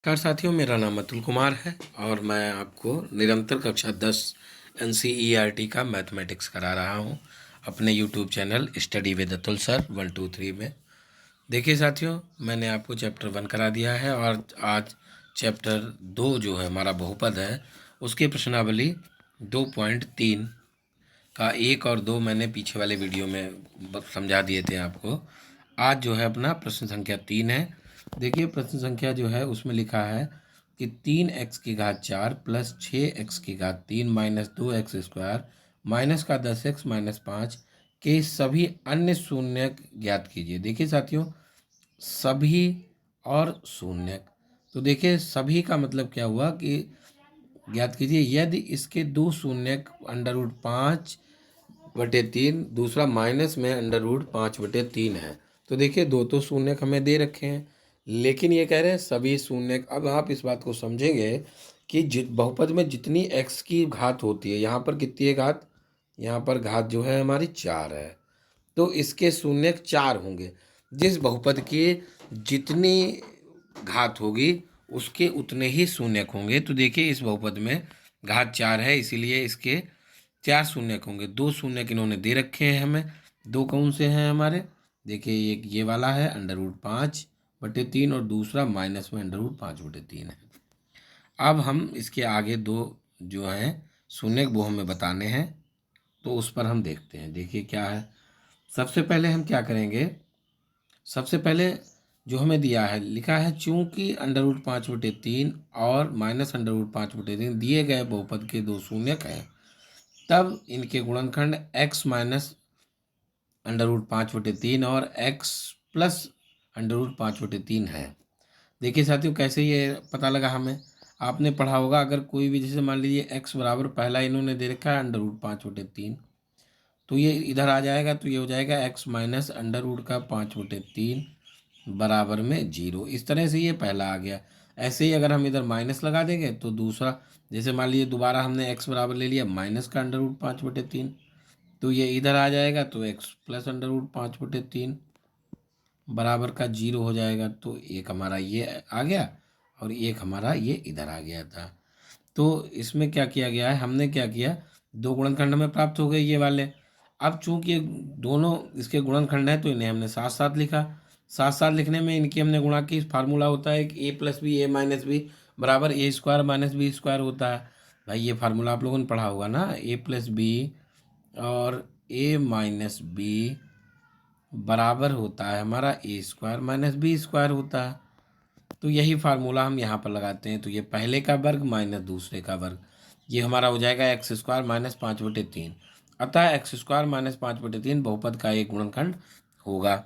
नमस्कार साथियों, मेरा नाम अतुल कुमार है और मैं आपको निरंतर कक्षा 10 NCERT का मैथमेटिक्स करा रहा हूँ अपने YouTube channel study with Atul sir 123 में। देखिए साथियों, मैंने आपको चैप्टर 1 करा दिया है और आज चैप्टर 2 जो है हमारा बहुपद है उसकी प्रश्नावली 2.3 का 1 और 2 मैंने पीछे वाले वीडियो में समझा दिए थे आपको। आज जो है अपना प्रश्न संख्या 3 है। देखिए प्रश्न संख्या जो है उसमें लिखा है कि 3x की घात 4 प्लस 6x की घात 3 माइनस 2x स्क्वायर माइनस का 10x माइनस 5 के सभी अन्य शून्य ज्ञात कीजिए। देखिए साथियों, सभी और शून्य, तो देखिए सभी का मतलब क्या हुआ कि ज्ञात कीजिए यदि इसके दो शून्य √5/3, दूसरा माइनस में √5/3 है। तो देखिए दो तो शून्य हमें दे रखे हैं, लेकिन ये कह रहे हैं सभी शून्य। अब आप इस बात को समझेंगे कि बहुपद में जितनी x की घात होती है, यहाँ पर कितनी है घात, यहाँ पर घात जो है हमारी 4 है, तो इसके शून्य 4 होंगे। जिस बहुपद की जितनी घात होगी उसके उतने ही शून्य होंगे। तो देखिए इस बहुपद में घात 4 है, इसीलिए इसके 4 शून्य होंगे। 2 शून्य इन्होंने दे रखे हैं हमें। दो कौन से हैं हमारे, देखिए एक ये वाला है √5/3 और दूसरा माइनस में √5/3 है। अब हम इसके आगे दो जो हैं शून्य वो हमें बताने हैं, तो उस पर हम देखते हैं। देखिए क्या है, सबसे पहले हम क्या करेंगे, सबसे पहले जो हमें दिया है लिखा है चूंकि √5/3 और माइनस √5/3 दिए गए बहुपद के दो शून्यक हैं, तब इनके गुणनखंड x माइनस √5/3 और x प्लस √5/3 है। देखिए साथियों, कैसे ये पता लगा हमें, आपने पढ़ा होगा अगर कोई भी, जैसे मान लीजिए x बराबर पहला इन्होंने दे रखा है √5/3, तो ये इधर आ जाएगा, तो ये हो जाएगा x माइनस √5/3 बराबर में 0। इस तरह से ये पहला आ गया। ऐसे ही अगर हम इधर माइनस लगा देंगे तो दूसरा, जैसे मान लीजिए दोबारा हमने x बराबर ले लिया माइनस का √5/3, तो ये इधर आ जाएगा, तो x प्लस √5/3 बराबर का 0 हो जाएगा। तो एक हमारा ये आ गया और एक हमारा ये इधर आ गया था। तो इसमें क्या किया गया है, हमने क्या किया, दो गुणनखंड हमें प्राप्त हो गए ये वाले। अब चूंकि दोनों इसके गुणनखंड हैं तो इन्हें हमने साथ साथ लिखा। साथ साथ लिखने में इनकी हमने गुणा की, फार्मूला होता है कि a+b बराबर a² माइनस b² होता है। भाई ये फार्मूला आप लोगों ने पढ़ा होगा ना, a+b और a-b बराबर होता है हमारा a² माइनस b² होता है। तो यही फार्मूला हम यहाँ पर लगाते हैं। तो ये पहले का वर्ग माइनस दूसरे का वर्ग, ये हमारा हो जाएगा x² माइनस 5/3। अतः x² माइनस 5/3 बहुपद का एक गुणनखंड होगा।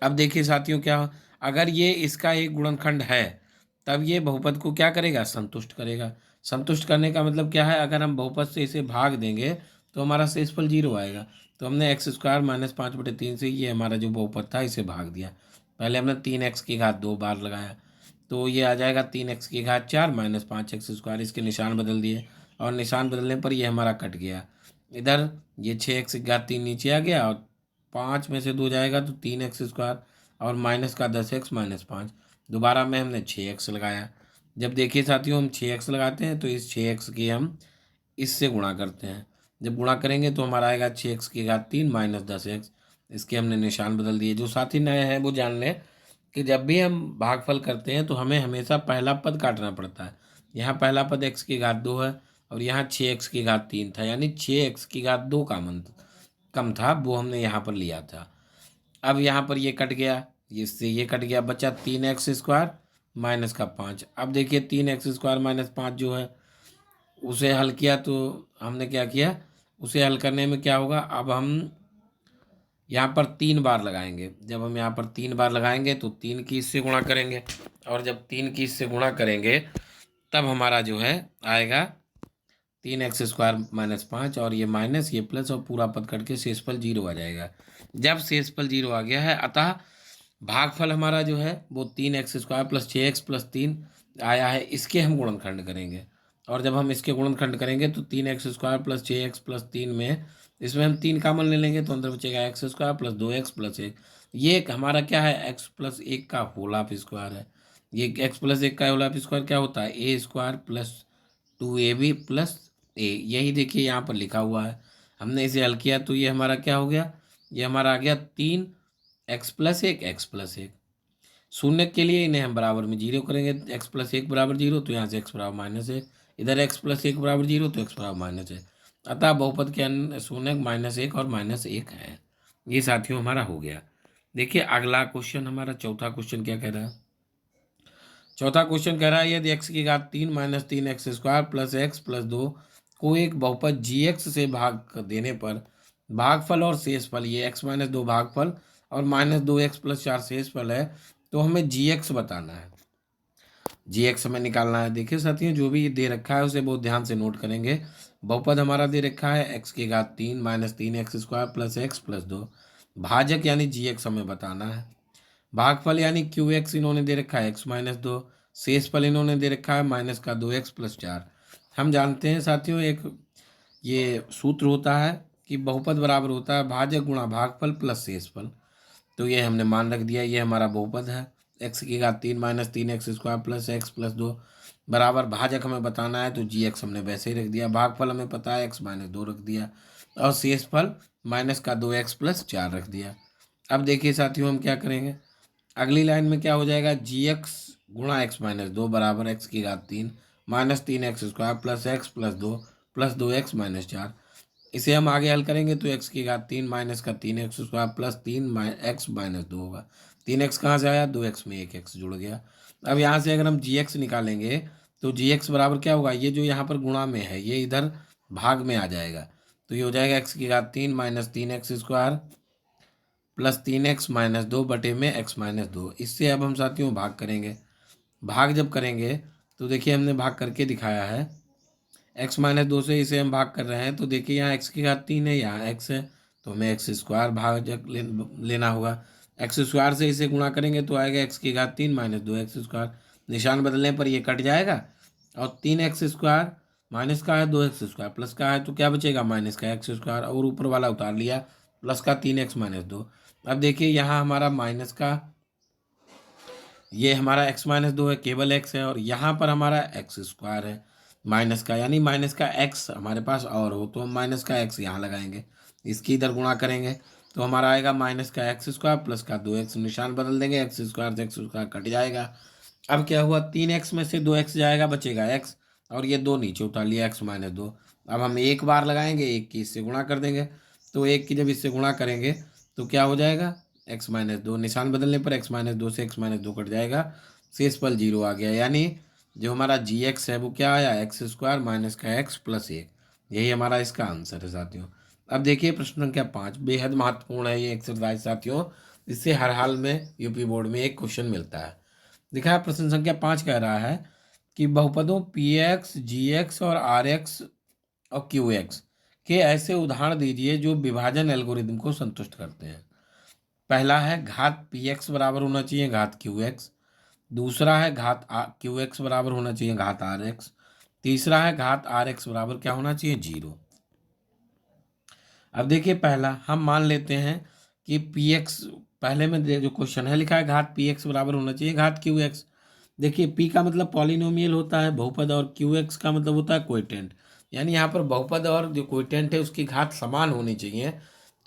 अब देखिए साथियों, क्या अगर ये इसका एक गुणनखंड है तब ये बहुपद को क्या करेगा, संतुष्ट करेगा। संतुष्ट करने का मतलब क्या है, अगर हम बहुपद से इसे भाग देंगे तो हमारा शेषफल 0 आएगा। तो हमने x² माइनस 5/3 से ये हमारा जो बहुपद था इसे भाग दिया। पहले हमने 3x की घात 2 बार लगाया, तो ये आ जाएगा 3x की घात 4 माइनस 5x²। इसके निशान बदल दिए और निशान बदलने पर ये हमारा कट गया। इधर ये 6x की घात 3 नीचे आ गया और 5 में से 2 जाएगा तो 3x² और माइनस का 10x माइनस 5। दोबारा में हमने 6x लगाया। जब देखिए साथियों, हम 6x लगाते हैं तो इस 6x की हम इससे गुणा करते हैं। जब गुणा करेंगे तो हमारा आएगा 6x की घात 3 माइनस 10x। इसके हमने निशान बदल दिए। जो साथी नए हैं वो जान लें कि जब भी हम भागफल करते हैं तो हमें हमेशा पहला पद काटना पड़ता है। यहाँ पहला पद x की घात 2 है और यहाँ 6x की घात 3 था, यानी 6x की घात 2 का कम था, वो हमने यहाँ पर लिया था। अब यहाँ पर ये कट गया, इससे ये कट गया, बचा 3x² माइनस का 5। अब देखिए 3x² माइनस 5 जो है उसे हल किया, तो हमने क्या किया, उसे हल करने में क्या होगा, अब हम यहाँ पर 3 बार लगाएंगे। जब हम यहाँ पर 3 बार लगाएंगे तो 3 की इससे गुणा करेंगे, और जब 3 की इससे गुणा करेंगे तब हमारा जो है आएगा 3x² माइनस 5 और ये माइनस ये प्लस और पूरा पद कट के शेषफल 0 आ जाएगा। जब शेषफल 0 आ गया है, अतः भागफल हमारा जो है वो 3x² प्लस 6x प्लस 3 आया है। इसके हम गुणनखंड करेंगे, और जब हम इसके गुणनखंड करेंगे तो 3x² प्लस 6x प्लस 3 में इसमें हम 3 कामन ले लेंगे तो अंदर बचेगा x² प्लस 2x प्लस 1। ये एक हमारा क्या है, x प्लस 1 का होल ऑफ स्क्वायर है। ये एक्स प्लस एक का होल स्क्वायर क्या होता है, ए स्क्वायर प्लस 2ab प्लस ए। यही देखिए यहाँ पर लिखा हुआ है, हमने इसे हल किया तो ये हमारा क्या हो गया, ये हमारा आ गया 3x+1 x+1। शून्य के लिए इन्हें हम बराबर में जीरो करेंगे, x+1 बराबर जीरो, तो यहाँ से x बराबर -1, इधर x+1 बराबर जीरो तो x बराबर -1। अतः बहुपद के अन्य शून्य -1 और -1 है। ये साथियों हमारा हो गया। देखिए अगला क्वेश्चन, हमारा चौथा क्वेश्चन क्या कह रहा है। चौथा क्वेश्चन कह रहा है यदि x की घात 3 - 3x² प्लस x प्लस 2 को एक बहुपद gx से भाग देने पर भागफल और शेषफल, ये x-2 भागफल और -2x+4 शेषफल है, तो हमें gx बताना है। gx हमें निकालना है। देखिए साथियों जो भी दे रखा है उसे बहुत ध्यान से नोट करेंगे। बहुपद हमारा दे रखा है x की घात 3 - 3x² प्लस x प्लस 2, भाजक यानी gx हमें बताना है। भागफल यानी QX इन्होंने दे रखा है x-2, शेषफल इन्होंने दे रखा है -2x+4। हम जानते हैं साथियों एक ये सूत्र होता है कि बहुपद बराबर होता है भाजक गुणा भागफल प्लस शेषफल। तो ये हमने मान रख दिया, ये हमारा बहुपद है। x की घात 3 - 3x² प्लस x प्लस 2 बराबर भाजक हमें बताना है तो gx हमने वैसे ही रख दिया, भागफल हमें पता है x-2 रख दिया और शेषफल -2x+4 रख दिया। अब देखिए साथियों हम क्या करेंगे, अगली लाइन में क्या हो जाएगा, gx गुणा x-2 बराबर x की घात 3 - 3x² plus x plus 2 plus 2x-4। इसे हम आगे हल करेंगे तो x की घात 3 माइनस का 3x² प्लस 3x-2 होगा। 3x कहाँ से आया, 2x में एक x जुड़ गया। अब यहाँ से अगर हम gx निकालेंगे तो gx बराबर क्या होगा, ये जो यहाँ पर गुणा में है ये इधर भाग में आ जाएगा, तो ये हो जाएगा x की घात 3 - 3x² प्लस 3x-2 बटे में x-2। इससे अब हम साथियों भाग करेंगे। भाग जब करेंगे तो देखिए हमने भाग करके दिखाया है, x-2 से इसे हम भाग कर रहे हैं तो देखिए यहाँ x की घात 3 है, यहाँ x है, तो हमें x² भाजक लेना होगा। x² से इसे गुणा करेंगे तो आएगा x की घात 3 - 2x²। निशान बदलने पर ये कट जाएगा और 3x² माइनस का है 2x² प्लस का है तो क्या बचेगा, माइनस का x² और ऊपर वाला उतार लिया प्लस का 3x-2। अब देखिए यहाँ हमारा माइनस का ये हमारा x-2 है, केवल x है, और यहाँ पर हमारा x² है माइनस का, यानी माइनस का x हमारे पास और हो तो हम माइनस का x यहाँ लगाएंगे, इसकी इधर गुणा करेंगे तो हमारा आएगा माइनस का x² प्लस का 2x, निशान बदल देंगे, x² से x² कट जाएगा। अब क्या हुआ, 3x में से 2x जाएगा, बचेगा x, और ये 2 नीचे उतार लिया x-2। अब हम एक बार लगाएंगे, एक की इससे गुणा कर देंगे, तो एक की जब इससे गुणा करेंगे तो क्या हो जाएगा, x-2, निशान बदलने पर x-2 से x-2 कट जाएगा, शेषफल 0 आ गया, यानी जो हमारा gx है वो क्या आया, x² माइनस का x प्लस 1। यही हमारा इसका आंसर है साथियों। अब देखिए प्रश्न संख्या 5 बेहद महत्वपूर्ण है ये एक्सरसाइज साथियों, इससे हर हाल में यूपी बोर्ड में एक क्वेश्चन मिलता है। देखा है प्रश्न संख्या 5 कह रहा है कि बहुपदों px, gx और rx और qx के ऐसे उदाहरण दीजिए जो विभाजन एल्गोरिदम को संतुष्ट करते हैं। पहला है घात px बराबर होना चाहिए घात qx, दूसरा है घात qx बराबर होना चाहिए घात rx, तीसरा है घात rx बराबर क्या होना चाहिए, 0। अब देखिए पहला हम मान लेते हैं कि px, पहले में जो क्वेश्चन है लिखा है घात px बराबर होना चाहिए घात qx। देखिए p का मतलब पॉलिनोमियल होता है बहुपद और qx का मतलब होता है कोएटेंट, यानी यहाँ पर बहुपद और जो कोएटेंट है उसकी घात समान होनी चाहिए।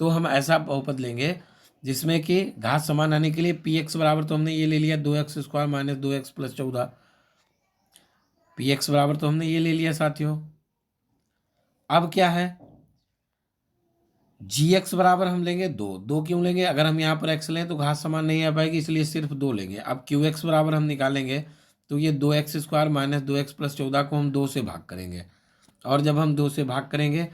तो हम ऐसा बहुपद लेंगे जिसमें कि घात समान आने के लिए px बराबर तो हमने ये ले लिया 2x² माइनस 2x+14, px बराबर तो हमने ये ले लिया साथियों। अब क्या है, gx बराबर हम लेंगे 2, 2 क्यों लेंगे, अगर हम यहाँ पर x लें तो घात समान नहीं आ पाएगी इसलिए सिर्फ 2 लेंगे। अब qx बराबर हम निकालेंगे तो ये 2x² माइनस 2x+14 को हम 2 से भाग करेंगे, और जब हम 2 से भाग करेंगे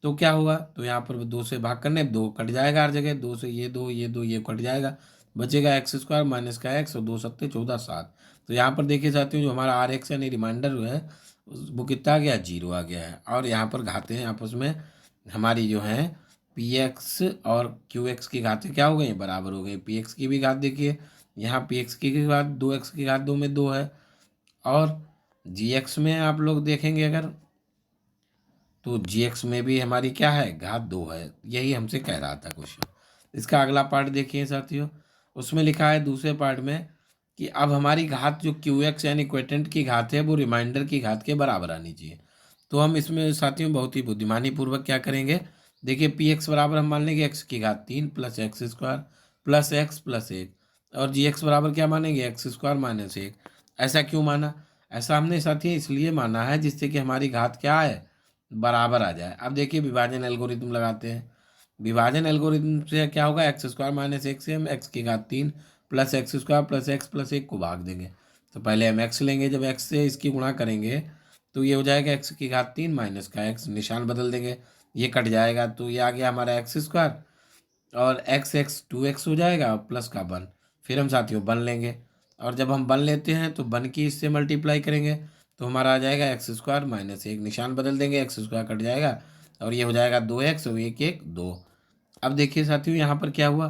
तो क्या होगा, तो यहाँ पर 2 से भाग करने 2 कट जाएगा हर जगह, 2 से ये 2 ये 2 ये कट जाएगा, बचेगा x² माइनस का x और 2 सत्ते 14 7। तो यहाँ पर देखिए साथियों जो हमारा आर एक्स यानी रिमाइंडर है वो कितना आ गया, 0 आ गया है। और यहाँ पर घातें आपस में हमारी जो हैं px और qx की घातें क्या हो गई, बराबर हो गई। px की भी घात देखिए, यहाँ px की घात 2x की घात 2 में 2 है, और gx में आप लोग देखेंगे अगर तो gx में भी हमारी क्या है, घात 2 है। यही हमसे कह रहा था क्वेश्चन। इसका अगला पार्ट देखिए साथियों, उसमें लिखा है दूसरे पार्ट में कि अब हमारी घात जो क्यू एक्स यानी क्वेटेंट की घात है वो रिमाइंडर की घात के बराबर आनी चाहिए। तो हम इसमें साथियों बहुत ही बुद्धिमानी पूर्वक क्या करेंगे, देखिए पी एक्स बराबर हम मान लेंगे एक्स की घात 3 plus x square plus x plus 1, और जी एक्स बराबर क्या मानेंगे एक्स स्क्वायर माइनस 1। ऐसा क्यों माना? ऐसा हमने साथियों इसलिए माना है जिससे कि हमारी घात क्या है, बराबर आ जाए। अब देखिए विभाजन एल्गोरिथम लगाते हैं। विभाजन एल्गोरिथम से क्या होगा, एक्स स्क्वायर माइनस एक से हम एक्स की घात 3 plus x square plus x plus 1 को भाग देंगे। तो पहले हम एक्स लेंगे, जब एक्स से इसकी गुणा करेंगे तो ये हो जाएगा एक्स की घात 3 माइनस का एक्स, निशान बदल देंगे, ये कट जाएगा तो ये आ गया हमारा एक्स स्क्वायर, और एक्स एक्स 2x हो जाएगा और प्लस का 1। फिर हम साथियों बन लेंगे, और जब हम बन लेते हैं तो बन की इससे मल्टीप्लाई करेंगे तो हमारा आ जाएगा एक्स स्क्वायर माइनस 1, निशान बदल देंगे, एक्स स्क्वायर कट जाएगा और ये हो जाएगा 2x और 1 1 2। अब देखिए साथियों यहाँ पर क्या हुआ,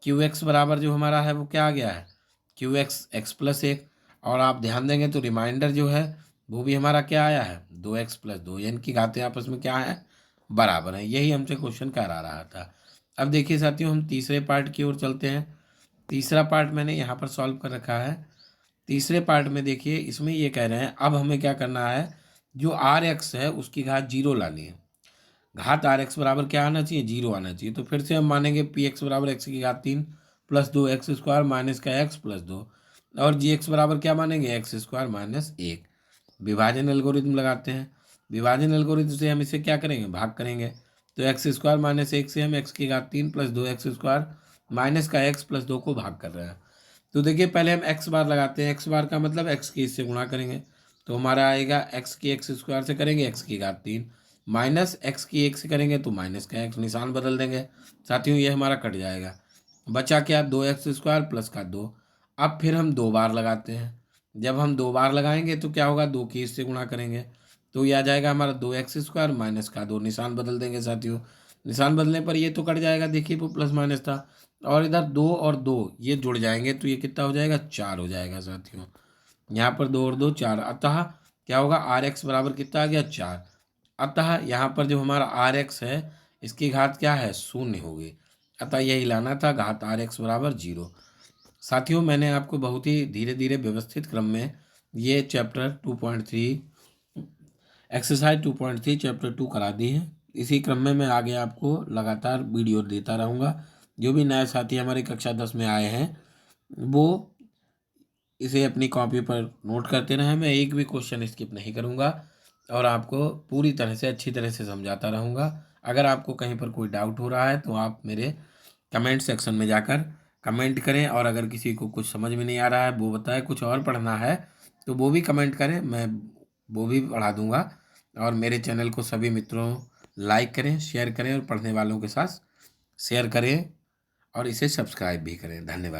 क्यू एक्स बराबर जो हमारा है वो क्या आ गया है, क्यू एक्स एक्स प्लस 1। और आप ध्यान देंगे तो रिमाइंडर जो है वो भी हमारा क्या आया है, 2x+2, यानी कि घातें आपस में क्या है, बराबर है। यही हमसे क्वेश्चन करा रहा था। अब देखिए साथियों हम तीसरे पार्ट की ओर चलते हैं। तीसरा पार्ट मैंने यहाँ पर सॉल्व कर रखा है। तीसरे पार्ट में देखिए इसमें ये कह रहे हैं अब हमें क्या करना है, जो आर एक्स है उसकी घात 0 लानी है। घात आर एक्स बराबर क्या आना चाहिए, 0 आना चाहिए। तो फिर से हम मानेंगे पी एक्स बराबर एक्स की घात 3 प्लस 2 एक्स स्क्वायर माइनस का एक्स प्लस 2, और जी एक्स बराबर क्या मानेंगे एक्स स्क्वायर माइनस 1। विभाजन एल्गोरिथम लगाते हैं। विभाजन एल्गोरिथम से हम इसे क्या करेंगे, भाग करेंगे। तो एक्स स्क्वायर माइनस 1 से हम एक्स की घात 3 प्लस 2 एक्स स्क्वायर माइनस का एक्स प्लस 2 को भाग कर रहे हैं। तो देखिए पहले हम एक्स बार लगाते हैं, एक्स बार का मतलब एक्स की इससे गुणा करेंगे तो हमारा आएगा एक्स की एक्स स्क्वायर से करेंगे एक्स की घात 3 माइनस एक्स की 1 से करेंगे तो माइनस का एक्स, निशान बदल देंगे साथियों, ये हमारा कट जाएगा। बचा क्या, 2x² प्लस का 2। अब फिर हम 2 बार लगाते हैं। जब हम 2 बार लगाएंगे तो क्या होगा, 2 की इससे गुणा करेंगे तो ये आ जाएगा हमारा 2x² माइनस का 2, निशान बदल देंगे साथियों। निशान बदलने पर ये तो कट जाएगा, देखिए वो प्लस माइनस था, और इधर 2 और 2 ये जुड़ जाएंगे तो ये कितना हो जाएगा, 4 हो जाएगा साथियों। यहाँ पर 2 और 2 4, अतः क्या होगा, आर एक्स बराबर कितना आ गया, 4। अतः यहाँ पर जो हमारा आर एक्स है इसकी घात क्या है, 0 होगी। अतः यही लाना था, घात आर एक्स बराबर 0। साथियों मैंने आपको बहुत ही धीरे धीरे व्यवस्थित क्रम में ये चैप्टर 2.3 एक्सरसाइज 2.3 चैप्टर 2 करा दी है। इसी क्रम में मैं आगे आपको लगातार वीडियो देता रहूँगा। जो भी नए साथी हमारे कक्षा 10 में आए हैं वो इसे अपनी कॉपी पर नोट करते रहें। मैं एक भी क्वेश्चन स्किप नहीं करूँगा और आपको पूरी तरह से अच्छी तरह से समझाता रहूँगा। अगर आपको कहीं पर कोई डाउट हो रहा है तो आप मेरे कमेंट सेक्शन में जाकर कमेंट करें, और अगर किसी को कुछ समझ में नहीं आ रहा है वो बताए, कुछ और पढ़ना है तो वो भी कमेंट करें, मैं वो भी पढ़ा दूँगा। और मेरे चैनल को सभी मित्रों लाइक करें, शेयर करें और पढ़ने वालों के साथ शेयर करें, और इसे सब्सक्राइब भी करें। धन्यवाद।